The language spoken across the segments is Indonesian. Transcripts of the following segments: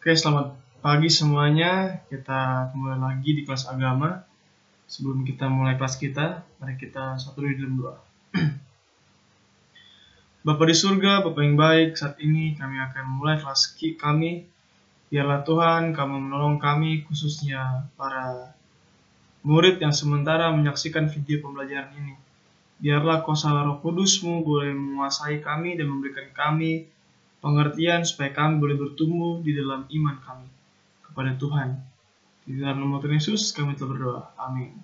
Oke, selamat pagi semuanya. Kita kembali lagi di kelas agama. Sebelum kita mulai kelas kita, mari kita satu dulu dalam doa. Bapa di surga, Bapa yang baik, saat ini kami akan mulai kelas kami. Biarlah Tuhan, kamu menolong kami, khususnya para murid yang sementara menyaksikan video pembelajaran ini. Biarlah kuasa Roh Kudus-Mu boleh menguasai kami dan memberikan kami pengertian supaya kami boleh bertumbuh di dalam iman kami kepada Tuhan. Di dalam nama Tuhan Yesus kami telah berdoa. Amin.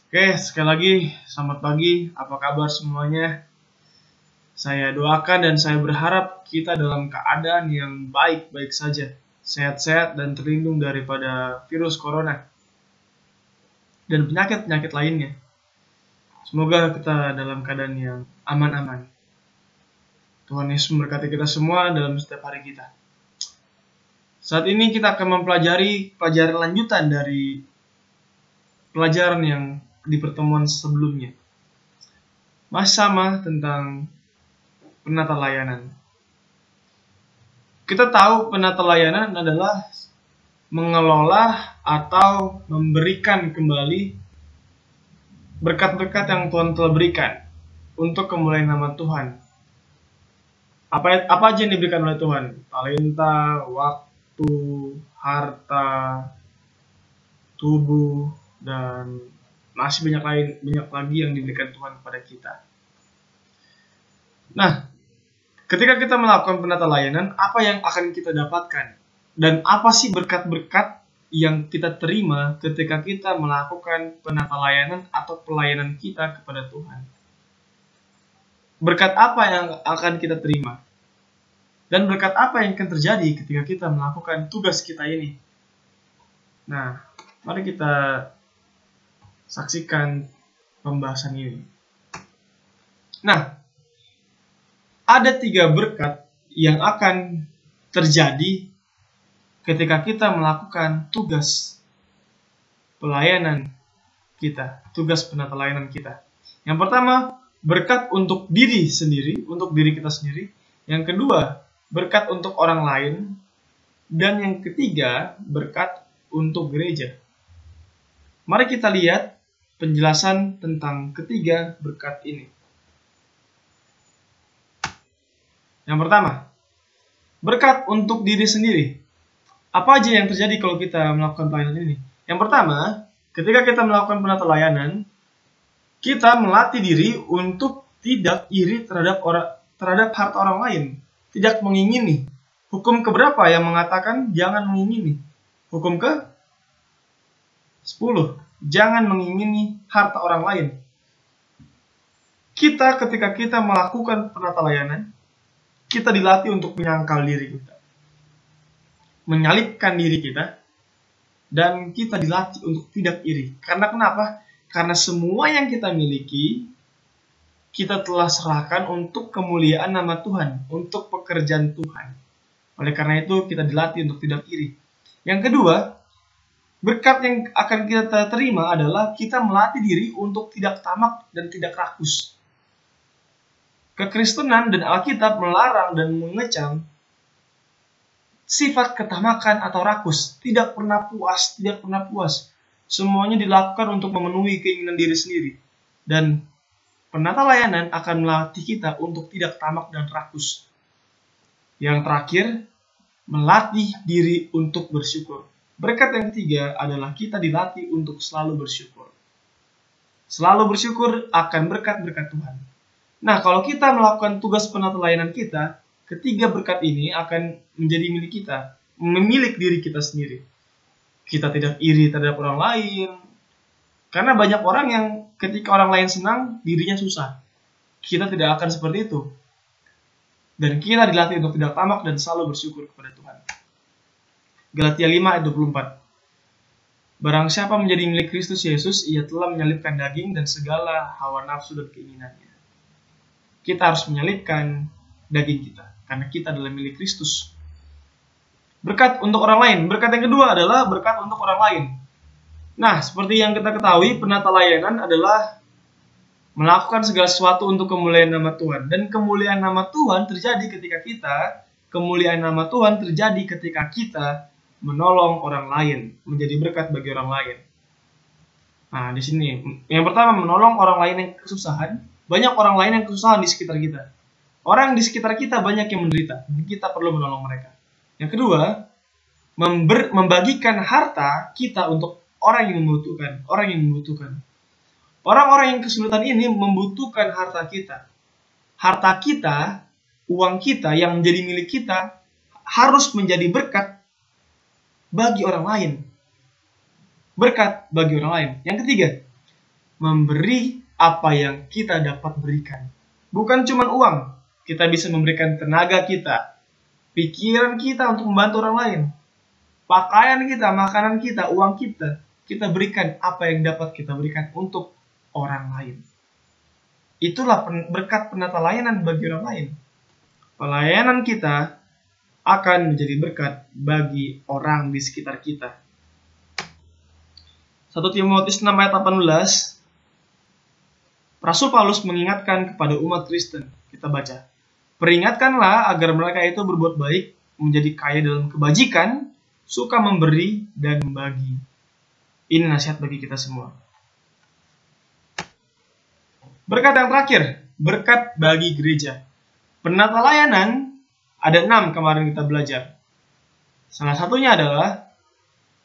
Oke, sekali lagi selamat pagi. Apa kabar semuanya? Saya doakan dan saya berharap kita dalam keadaan yang baik-baik saja, sehat-sehat dan terlindung daripada virus corona dan penyakit-penyakit lainnya. Semoga kita dalam keadaan yang aman-aman. Tuhan Yesus memberkati kita semua dalam setiap hari kita. Saat ini kita akan mempelajari pelajaran lanjutan dari pelajaran yang di pertemuan sebelumnya. Masih sama tentang penata layanan. Kita tahu penata layanan adalah mengelola atau memberikan kembali berkat-berkat yang Tuhan telah berikan untuk kemuliaan nama Tuhan. Apa aja yang diberikan oleh Tuhan? Talenta, waktu, harta, tubuh, dan masih banyak lagi yang diberikan Tuhan kepada kita. Nah, ketika kita melakukan penata layanan, apa yang akan kita dapatkan? Dan apa sih berkat-berkat yang kita terima ketika kita melakukan penata layanan atau pelayanan kita kepada Tuhan? Berkat apa yang akan kita terima? Dan berkat apa yang akan terjadi ketika kita melakukan tugas kita ini? Nah, mari kita saksikan pembahasan ini. Nah, ada 3 berkat yang akan terjadi ketika kita melakukan tugas pelayanan kita, tugas penata layanan kita. Yang pertama, berkat untuk diri sendiri, untuk diri kita sendiri. Yang kedua, berkat untuk orang lain. Dan yang ketiga, berkat untuk gereja. Mari kita lihat penjelasan tentang ketiga berkat ini. Yang pertama, berkat untuk diri sendiri. Apa aja yang terjadi kalau kita melakukan pelayanan ini? Yang pertama, ketika kita melakukan penata layanan, kita melatih diri untuk tidak iri terhadap harta orang lain. Tidak mengingini. Hukum keberapa yang mengatakan jangan mengingini? Hukum ke 10. Jangan mengingini harta orang lain. Ketika kita melakukan penata layanan, kita dilatih untuk menyangkal diri kita, menyalipkan diri kita, dan kita dilatih untuk tidak iri. Karena kenapa? Karena semua yang kita miliki, kita telah serahkan untuk kemuliaan nama Tuhan, untuk pekerjaan Tuhan. Oleh karena itu, kita dilatih untuk tidak iri. Yang kedua, berkat yang akan kita terima adalah kita melatih diri untuk tidak tamak dan tidak rakus. Kekristenan dan Alkitab melarang dan mengecam sifat ketamakan atau rakus. Tidak pernah puas. Semuanya dilakukan untuk memenuhi keinginan diri sendiri. Dan penata layanan akan melatih kita untuk tidak tamak dan rakus. Yang terakhir, melatih diri untuk bersyukur. Berkat yang ketiga adalah kita dilatih untuk selalu bersyukur. Selalu bersyukur akan berkat-berkat Tuhan. Nah, kalau kita melakukan tugas penata layanan kita, ketiga berkat ini akan menjadi milik kita, memilik diri kita sendiri. Kita tidak iri terhadap orang lain, karena banyak orang yang ketika orang lain senang, dirinya susah. Kita tidak akan seperti itu. Dan kita dilatih untuk tidak tamak dan selalu bersyukur kepada Tuhan. Galatia 5 ayat 24. Barang siapa menjadi milik Kristus Yesus, ia telah menyalipkan daging dan segala hawa nafsu dan keinginannya. Kita harus menyalipkan daging kita, karena kita adalah milik Kristus. Berkat untuk orang lain. Berkat yang kedua adalah berkat untuk orang lain. Nah, seperti yang kita ketahui, penata layanan adalah melakukan segala sesuatu untuk kemuliaan nama Tuhan. Dan kemuliaan nama Tuhan terjadi ketika kita kemuliaan nama Tuhan terjadi ketika kita menolong orang lain, menjadi berkat bagi orang lain. Nah, di sini yang pertama, menolong orang lain yang kesusahan. Banyak orang lain yang kesusahan di sekitar kita. Orang di sekitar kita banyak yang menderita, kita perlu menolong mereka. Yang kedua, membagikan harta kita untuk orang yang membutuhkan, Orang-orang yang kesulitan ini membutuhkan harta kita. Harta kita, uang kita yang menjadi milik kita harus menjadi berkat bagi orang lain. Berkat bagi orang lain. Yang ketiga, memberi apa yang kita dapat berikan. Bukan cuma uang. Kita bisa memberikan tenaga kita, pikiran kita untuk membantu orang lain. Pakaian kita, makanan kita, uang kita. Kita berikan apa yang dapat kita berikan untuk orang lain. Itulah berkat penata layanan bagi orang lain. Pelayanan kita akan menjadi berkat bagi orang di sekitar kita. 1 Timotius 6 ayat 18, Rasul Paulus mengingatkan kepada umat Kristen. Kita baca. Peringatkanlah agar mereka itu berbuat baik, menjadi kaya dalam kebajikan, suka memberi dan membagi. Ini nasihat bagi kita semua. Berkat yang terakhir, berkat bagi gereja. Penata layanan ada 6 kemarin kita belajar. Salah satunya adalah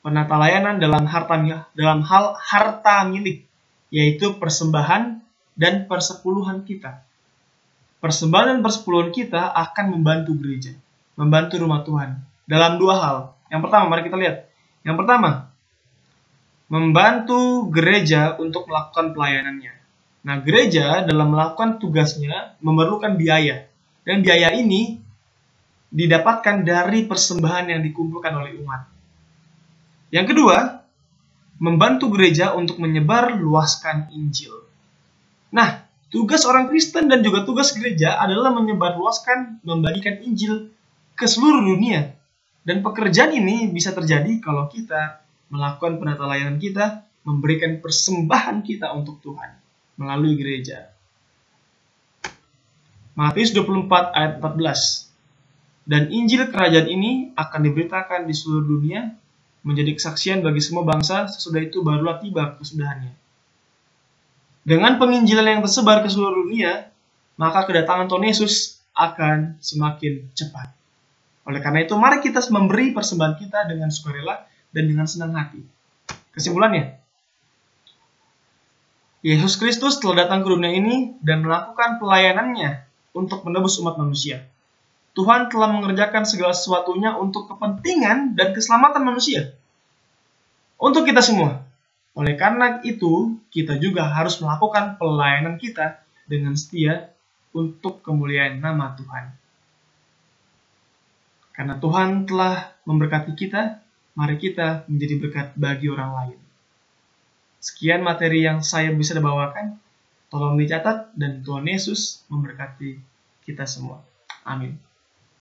penata layanan dalam hal harta milik, yaitu persembahan dan persepuluhan kita. Persembahan dan persepuluhan kita akan membantu gereja, membantu rumah Tuhan dalam 2 hal. Yang pertama, mari kita lihat. Yang pertama, membantu gereja untuk melakukan pelayanannya. Nah, gereja dalam melakukan tugasnya memerlukan biaya. Dan biaya ini didapatkan dari persembahan yang dikumpulkan oleh umat. Yang kedua, membantu gereja untuk menyebar luaskan Injil. Nah, tugas orang Kristen dan juga tugas gereja adalah menyebarluaskan, membagikan Injil ke seluruh dunia. Dan pekerjaan ini bisa terjadi kalau kita melakukan penata layanan kita, memberikan persembahan kita untuk Tuhan melalui gereja. Matius 24 ayat 14. Dan Injil kerajaan ini akan diberitakan di seluruh dunia, menjadi kesaksian bagi semua bangsa, sesudah itu barulah tiba kesudahannya. Dengan penginjilan yang tersebar ke seluruh dunia, maka kedatangan Tuhan Yesus akan semakin cepat. Oleh karena itu, mari kita memberi persembahan kita dengan sukarela dan dengan senang hati. Kesimpulannya, Yesus Kristus telah datang ke dunia ini dan melakukan pelayanannya untuk menebus umat manusia. Tuhan telah mengerjakan segala sesuatunya untuk kepentingan dan keselamatan manusia. Untuk kita semua. Oleh karena itu, kita juga harus melakukan pelayanan kita dengan setia untuk kemuliaan nama Tuhan. Karena Tuhan telah memberkati kita, mari kita menjadi berkat bagi orang lain. Sekian materi yang saya bisa bawakan. Tolong dicatat dan Tuhan Yesus memberkati kita semua. Amin.